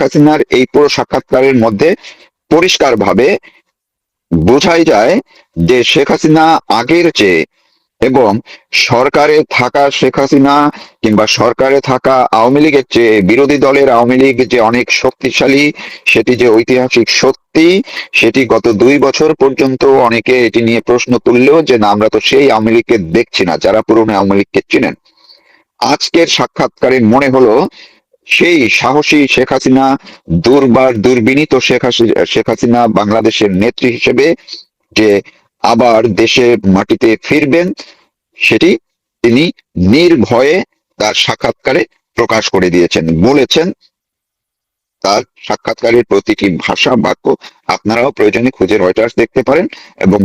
হাসিনার এই পুরো সাক্ষাৎকারের মধ্যে পরিষ্কারভাবে বোঝাই যায় যে শেখ হাসিনা আগের চেয়ে এবং সরকারে থাকা শেখ হাসিনা কিংবা সরকারে থাকা আওয়ামী লীগের চেয়ে বিরোধী দলের আওয়ামী লীগ যে অনেক শক্তিশালী, সেটি যে ঐতিহাসিক সত্যি, সেটি গত 2 বছর পর্যন্ত অনেকে এটি নিয়ে প্রশ্ন তুললেও যে না, আমরা তো সেই আওয়ামী লীগকে দেখছি না যারা পুরনো আওয়ামী লীগকে চিনেন। আজকের সাক্ষাৎকারে মনে হলো সেই সাহসী শেখ হাসিনা, দুর্বার দুর্বিনীত শেখ হাসিনা বাংলাদেশের নেত্রী হিসেবে যে আবার দেশের মাটিতে ফিরবেন, সেটি তিনি নির্ভয়ে তার সাক্ষাৎকারে প্রকাশ করে দিয়েছেন, বলেছেন। তার সাক্ষাৎকারের প্রতিটি ভাষা বাক্য আপনারাও প্রয়োজনে খুঁজে রয়টার্স দেখতে পারেন, এবং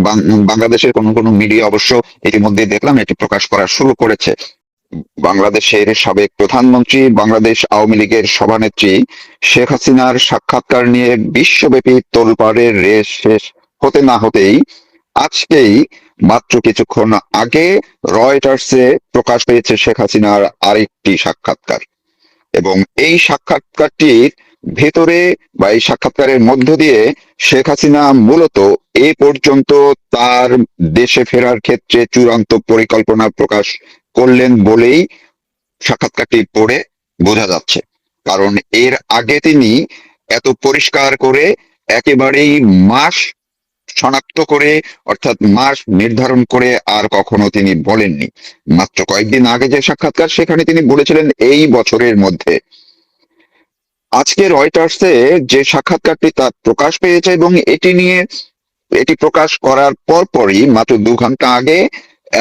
বাংলাদেশের কোন কোন মিডিয়া অবশ্য ইতিমধ্যে দেখলাম এটি প্রকাশ করা শুরু করেছে। বাংলাদেশের সাবেক প্রধানমন্ত্রী, বাংলাদেশ আওয়ামী লীগের সভানেত্রী শেখ হাসিনার সাক্ষাৎকার নিয়ে বিশ্বব্যাপী তোলপাড়ের রেশ শেষ হতে না হতেই আজকেই মাত্র কিছুক্ষণ আগে রয়টার্সে প্রকাশ পেয়েছে শেখ হাসিনার আরেকটি সাক্ষাৎকার। এবং এই সাক্ষাৎকারটির ভেতরে বা এই সাক্ষাৎকারের মধ্য দিয়ে শেখ হাসিনা মূলত এ পর্যন্ত তার দেশে ফেরার ক্ষেত্রে চূড়ান্ত পরিকল্পনা প্রকাশ করলেন বলেই সাক্ষাৎকারটি পড়ে বোঝা যাচ্ছে। কারণ এর আগে তিনি এত পরিষ্কার করে একেবারেই মাস শনাক্ত করে, অর্থাৎ মাস নির্ধারণ করে আর কখনো তিনি বলেননি। মাত্র কয়েকদিন আগে যে সাক্ষাৎকার, সেখানে তিনি বলেছিলেন এই বছরের মধ্যে। আজকে রয়টার্সে যে সাক্ষাৎকারটি তা প্রকাশ পেয়েছে, এবং এটি প্রকাশ করার পরপরই মাত্র 2 ঘন্টা আগে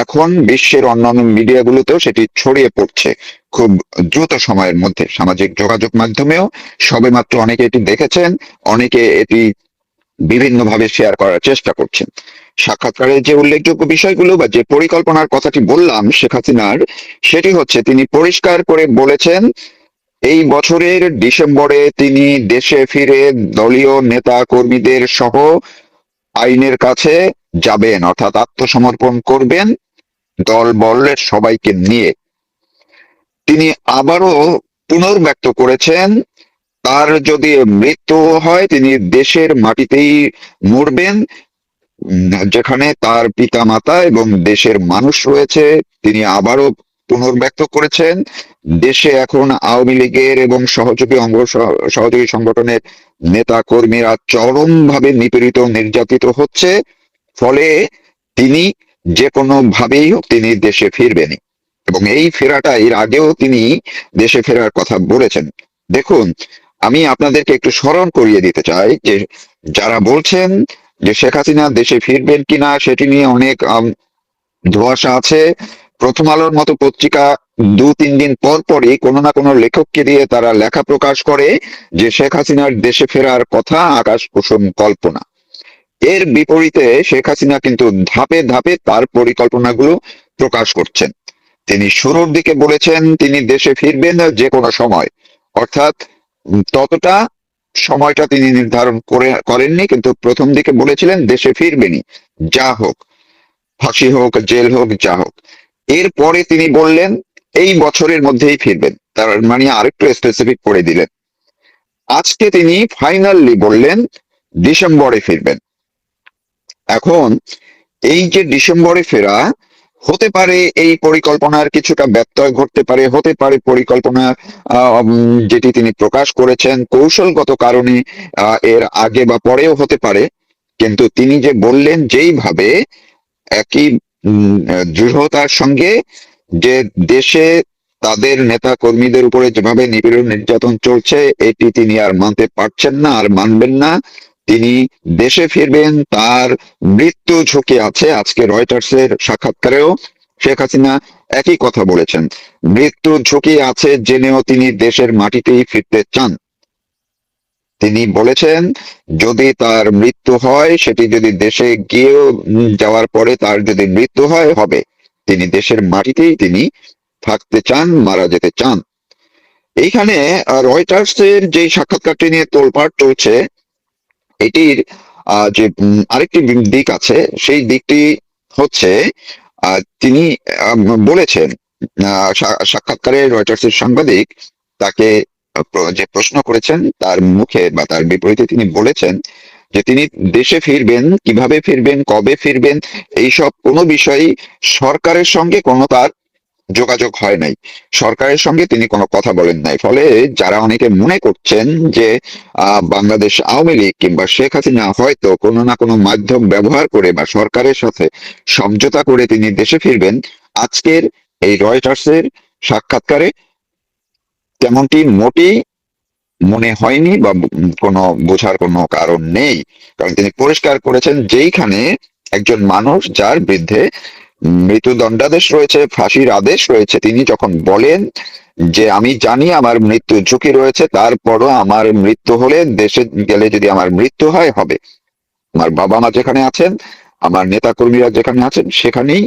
এখন বিশ্বের অন্যান্য মিডিয়াগুলোতেও সেটি ছড়িয়ে পড়ছে খুব দ্রুত সময়ের মধ্যে। সামাজিক যোগাযোগ মাধ্যমেও সবেমাত্র অনেকে এটি দেখেছেন, অনেকে এটি বিভিন্নভাবে শেয়ার করার চেষ্টা করছেন। সাক্ষাৎকারের যে উল্লেখযোগ্য বিষয়গুলো বা যে পরিকল্পনার কথাটি বললাম শেখ হাসিনার, সেটি হচ্ছে তিনি পরিষ্কার করে বলেছেন এই বছরের ডিসেম্বরে তিনি দেশে ফিরে দলীয় নেতা কর্মীদের সহ আইনের কাছে যাবেন, অর্থাৎ আত্মসমর্পণ করবেন দল বলের সবাইকে নিয়ে। তিনি আবারও পুনর্ব্যক্ত করেছেন তার যদি মৃত্যু হয় তিনি দেশের মাটিতেই মরবেন, যেখানে তার পিতা মাতা এবং দেশের মানুষ রয়েছে। তিনি আবারও পুনর্ব্যক্ত করেছেন দেশে এখন আওয়ামী লীগের এবং সহযোগী সংগঠনের নেতা কর্মীরা চরমভাবে নিপীড়িত নির্যাতিত হচ্ছে, ফলে তিনি যে কোনো ভাবেই হোক তিনি দেশে ফিরবেনই। এবং এই ফেরাটা, এর আগেও তিনি দেশে ফেরার কথা বলেছেন। দেখুন, আমি আপনাদেরকে একটু স্মরণ করিয়ে দিতে চাই যে যারা বলছেন যে শেখ হাসিনা দেশে ফিরবেন কিনা সেটি নিয়ে অনেক ধোঁয়াশা আছে। প্রথম আলোর মতো পত্রিকা 2-3 দিন পর পরই কোনো না কোনো লেখককে দিয়ে তারা লেখা প্রকাশ করে যে শেখ হাসিনার দেশে ফেরার কথা আকাশ কুসুম কল্পনা। এর বিপরীতে শেখ হাসিনা কিন্তু ধাপে ধাপে তার পরিকল্পনাগুলো প্রকাশ করছেন। তিনি শুরুর দিকে বলেছেন তিনি দেশে ফিরবেন যে কোনো সময়, অর্থাৎ ততটা সময়টা তিনি নির্ধারণ করেননি, কিন্তু প্রথম দিকে বলেছিলেন দেশে ফিরবেনই, যা হোক, ফাঁসি হোক, জেল হোক, যা হোক। এরপরে তিনি বললেন এই বছরের মধ্যেই ফিরবেন, তার মানে আরেকটু স্পেসিফিক করে দিলেন। আজকে তিনি ফাইনালি বললেন ডিসেম্বরে ফিরবেন। এখন এই যে ডিসেম্বরে ফেরা, হতে পারে এই পরিকল্পনার কিছুটা ব্যত্যয় ঘটতে পারে, হতে পারে পরিকল্পনা যেটি তিনি প্রকাশ করেছেন কৌশলগত কারণে এর আগে বা পরেও হতে পারে, কিন্তু তিনি যে বললেন যেইভাবে একই দৃঢ়তার সঙ্গে যে দেশে তাদের নেতা কর্মীদের উপরে যেভাবে নিপীড়ন নির্যাতন চলছে এটি তিনি আর মানতে পারছেন না, আর মানবেন না। তিনি দেশে ফিরবেন, তার মৃত্যু ঝুঁকি আছে। আজকে রয়টার্সের সাক্ষাৎকারেও শেখ হাসিনা একই কথা বলেছেন, মৃত্যুর ঝুঁকি আছে জেনেও তিনি দেশের মাটিতেই ফিরতে চান। তিনি বলেছেন যদি তার মৃত্যু হয়, সেটি যদি দেশে গিয়েও যাওয়ার পরে তার যদি মৃত্যু হয় হবে, তিনি দেশের মাটিতেই তিনি থাকতে চান, মারা যেতে চান। এইখানে রয়টার্সের যে সাক্ষাৎকারটি নিয়ে তোলপাড় চলছে, এটির যে আরেকটি দিক আছে, সেই দিকটি হচ্ছে তিনি বলেছেন সাক্ষাৎকারে রয়টার্সের সাংবাদিক তাকে যে প্রশ্ন করেছেন তার মুখে বা তার বিপরীতে তিনি বলেছেন যে তিনি দেশে ফিরবেন, কিভাবে ফিরবেন, কবে ফিরবেন, এইসব কোনো বিষয়ই সরকারের সঙ্গে কোনো তার যোগাযোগ হয় নাই। সরকারের সঙ্গে তিনি কোনো কথা বলেন নাই। ফলে যারা অনেকে মনে করছেন যে বাংলাদেশ আওয়ামী লীগ কিংবা শেখ হাসিনা হয়তো কোনো না কোনো মাধ্যম ব্যবহার করে বা সরকারের সাথে সমঝোতা করে তিনি দেশে ফিরবেন, আজকের এই রয়টার্সের সাক্ষাৎকারে তেমনটি মোটেই মনে হয়নি বা কোনো বোঝার কোনো কারণ নেই। কারণ তিনি পরিষ্কার করেছেন যেইখানে একজন মানুষ যার বিরুদ্ধে মৃত্যুদণ্ডাদেশ রয়েছে, ফাঁসির আদেশ রয়েছে, তিনি যখন বলেন যে আমি জানি আমার মৃত্যু ঝুঁকি রয়েছে, তারপরও আমার মৃত্যু হলে, দেশে গেলে যদি আমার মৃত্যু হয় হবে, আমার বাবা মা যেখানে আছেন, আমার নেতা কর্মীরা যেখানে আছেন, সেখানেই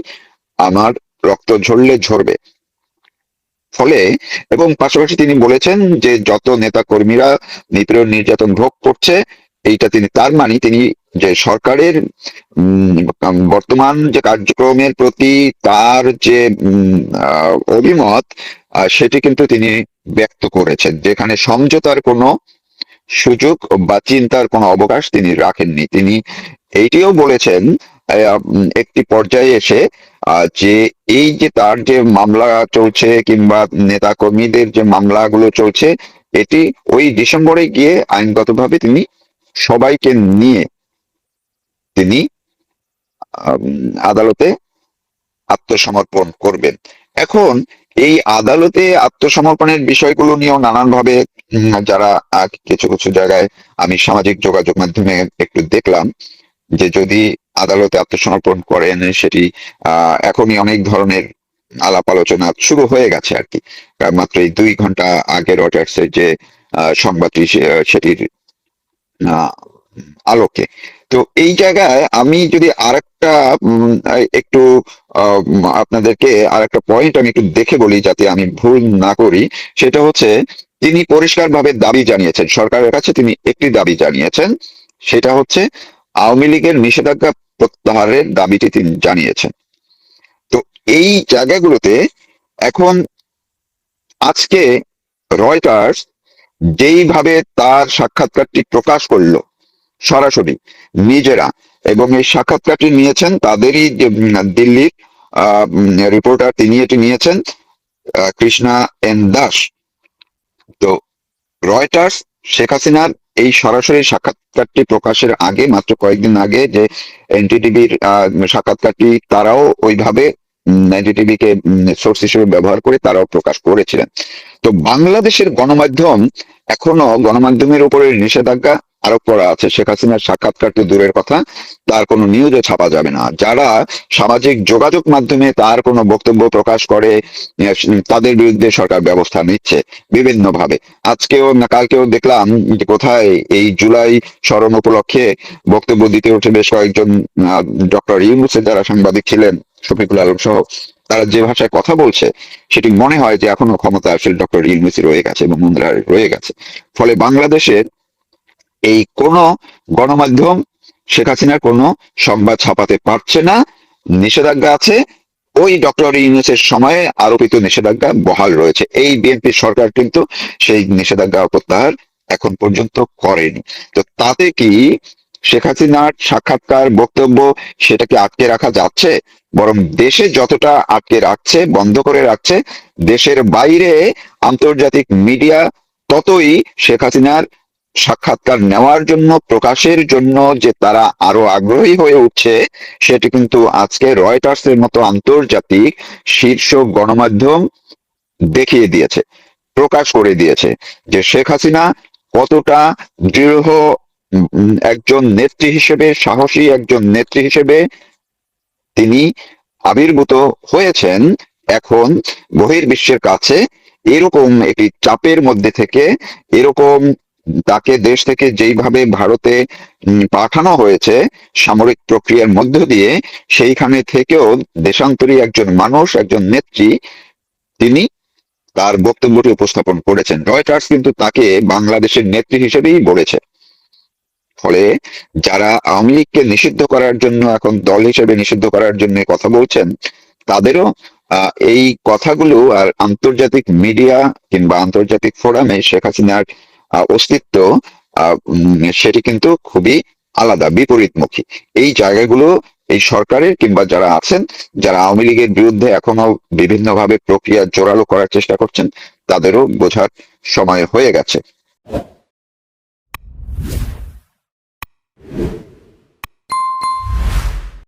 আমার রক্ত ঝরলে ঝরবে। ফলে এবং পাশাপাশি তিনি বলেছেন যে যত নেতা কর্মীরা নিপীড়ন নির্যাতন ভোগ করছে, এইটা তিনি তার মানে তিনি যে সরকারের বর্তমান যে কার্যক্রমের প্রতি তার যে অভিমত, সেটি কিন্তু তিনি ব্যক্ত করেছেন, যেখানে সমঝোতার কোনো সুযোগ বা চিন্তার কোনো অবকাশ তিনি রাখেননি। তিনি এইটিও বলেছেন একটি পর্যায়ে এসে যে এই যে তার যে মামলা চলছে কিংবা নেতা কর্মীদের যে মামলাগুলো চলছে, এটি ওই ডিসেম্বরে গিয়ে আইনগতভাবে তিনি সবাইকে নিয়ে তিনি আদালতে আত্মসমর্পণ করবেন। এখন এই আদালতে আত্মসমর্পণের বিষয়গুলো নিয়েও নানানভাবে যারা কিছু কিছু জায়গায় আমি সামাজিক যোগাযোগ মাধ্যমে একটু দেখলাম যে যদি আদালতে আত্মসমর্পণ করেন সেটি এখনই অনেক ধরনের আলাপ আলোচনা শুরু হয়ে গেছে আর কি। মাত্র এই 2 ঘন্টা আগে রয়টার্সের যে সংবাদটি সেটির আলোকে। তো এই জায়গায় আমি যদি আরেকটা একটু আপনাদেরকে আরেকটা পয়েন্ট আমি একটু দেখে বলি যাতে আমি ভুল না করি, সেটা হচ্ছে তিনি পরিষ্কারভাবে দাবি জানিয়েছেন, সরকারের কাছে তিনি একটি দাবি জানিয়েছেন, সেটা হচ্ছে আওয়ামী লীগের নিষেধাজ্ঞা প্রত্যাহারের দাবিটি তিনি জানিয়েছেন। তো এই জায়গাগুলোতে এখন আজকে রয়টার্স যেইভাবে তার সাক্ষাৎকারটি প্রকাশ করলো সরাসরি নিজেরা, এবং এই সাক্ষাৎকারটি নিয়েছেন তাদেরই যে দিল্লির রিপোর্টার, তিনি এটি নিয়েছেন, কৃষ্ণা এন দাস। তো রয়টার্স শেখ হাসিনার এই সরাসরি সাক্ষাৎকারটি প্রকাশের আগে, মাত্র কয়েকদিন আগে যে এনটিটিভির সাক্ষাৎকারটি তারাও ওইভাবে এনটিটিভি কে সোর্স হিসেবে ব্যবহার করে তারাও প্রকাশ করেছিলেন। তো বাংলাদেশের গণমাধ্যম এখনো গণমাধ্যমের উপরে নিষেধাজ্ঞা আরোপ করা আছে। শেখ হাসিনার সাক্ষাৎকার তো দূরের কথা, তার কোনো নিউজও ছাপা যাবে না। যারা সামাজিক যোগাযোগ মাধ্যমে তার কোনো বক্তব্য প্রকাশ করে তাদের বিরুদ্ধে সরকার ব্যবস্থা নিচ্ছে বিভিন্ন ভাবে। আজকেও না কালকেও দেখলাম যে কোথায় এই জুলাই স্মরণ উপলক্ষে বক্তব্য দিতে উঠে বেশ কয়েকজন ডক্টর ইউনূসের যারা সাংবাদিক ছিলেন, শফিকুল আলম সহ, তারা যে ভাষায় কথা বলছে সেটি মনে হয় যে এখনো ক্ষমতা আসলে ডক্টর ইউনূসই রয়ে গেছে এবং মুন্দ্রা রয়ে গেছে। ফলে বাংলাদেশের এই কোন গণমাধ্যম শেখ হাসিনার কোনো সংবাদ ছাপাতে পারছে না, নিষেধাজ্ঞা আছে। ওই ডক্টর ইউনূসের সময়ে আরোপিত নিষেধাজ্ঞা বহাল রয়েছে। এই বিএনপি সরকার কিন্তু সেই নিষেধাজ্ঞা প্রত্যাহার এখন পর্যন্ত করেনি। তো তাতে কি শেখ হাসিনার সাক্ষাৎকার বক্তব্য সেটাকে আটকে রাখা যাচ্ছে? বরং দেশে যতটা আটকে রাখছে, বন্ধ করে রাখছে, দেশের বাইরে আন্তর্জাতিক মিডিয়া ততই শেখ হাসিনার সাক্ষাৎকার নেওয়ার জন্য, প্রকাশের জন্য যে তারা আরো আগ্রহী হয়ে উঠছে, সেটি কিন্তু আজকে রয়টার্স এর মতো আন্তর্জাতিক শীর্ষ গণমাধ্যম দেখিয়ে দিয়েছে, প্রকাশ করে দিয়েছে যে শেখ হাসিনা কতটা দৃঢ় একজন নেত্রী হিসেবে, সাহসী একজন নেত্রী হিসেবে তিনি আবির্ভূত হয়েছেন। এখন বহির্বিশ্বের কাছে এরকম একটি চাপের মধ্যে থেকে, এরকম তাকে দেশ থেকে যেইভাবে ভারতে পাঠানো হয়েছে সামরিক প্রক্রিয়ার মধ্য দিয়ে, সেইখানে থেকেও দেশান্তরী একজন মানুষ, একজন নেত্রী, তিনি তার বক্তব্যটি উপস্থাপন করেছেন। রয়টার্স কিন্তু তাকে বাংলাদেশের নেত্রী হিসেবেই বলেছে। ফলে যারা আওয়ামী লীগকে নিষিদ্ধ করার জন্য, এখন দল হিসেবে নিষিদ্ধ করার জন্য কথা বলছেন, তাদেরও এই কথাগুলো আর আন্তর্জাতিক মিডিয়া কিংবা আন্তর্জাতিক ফোরামে শেখ হাসিনার অস্তিত্ব সেটি কিন্তু খুবই আলাদা, বিপরীতমুখী। এই জায়গাগুলো এই সরকারের কিংবা যারা আছেন, যারা আওয়ামী লীগের বিরুদ্ধে এখনো বিভিন্নভাবে প্রক্রিয়া জোরালো করার চেষ্টা করছেন, তাদেরও বোঝার সময় হয়ে গেছে।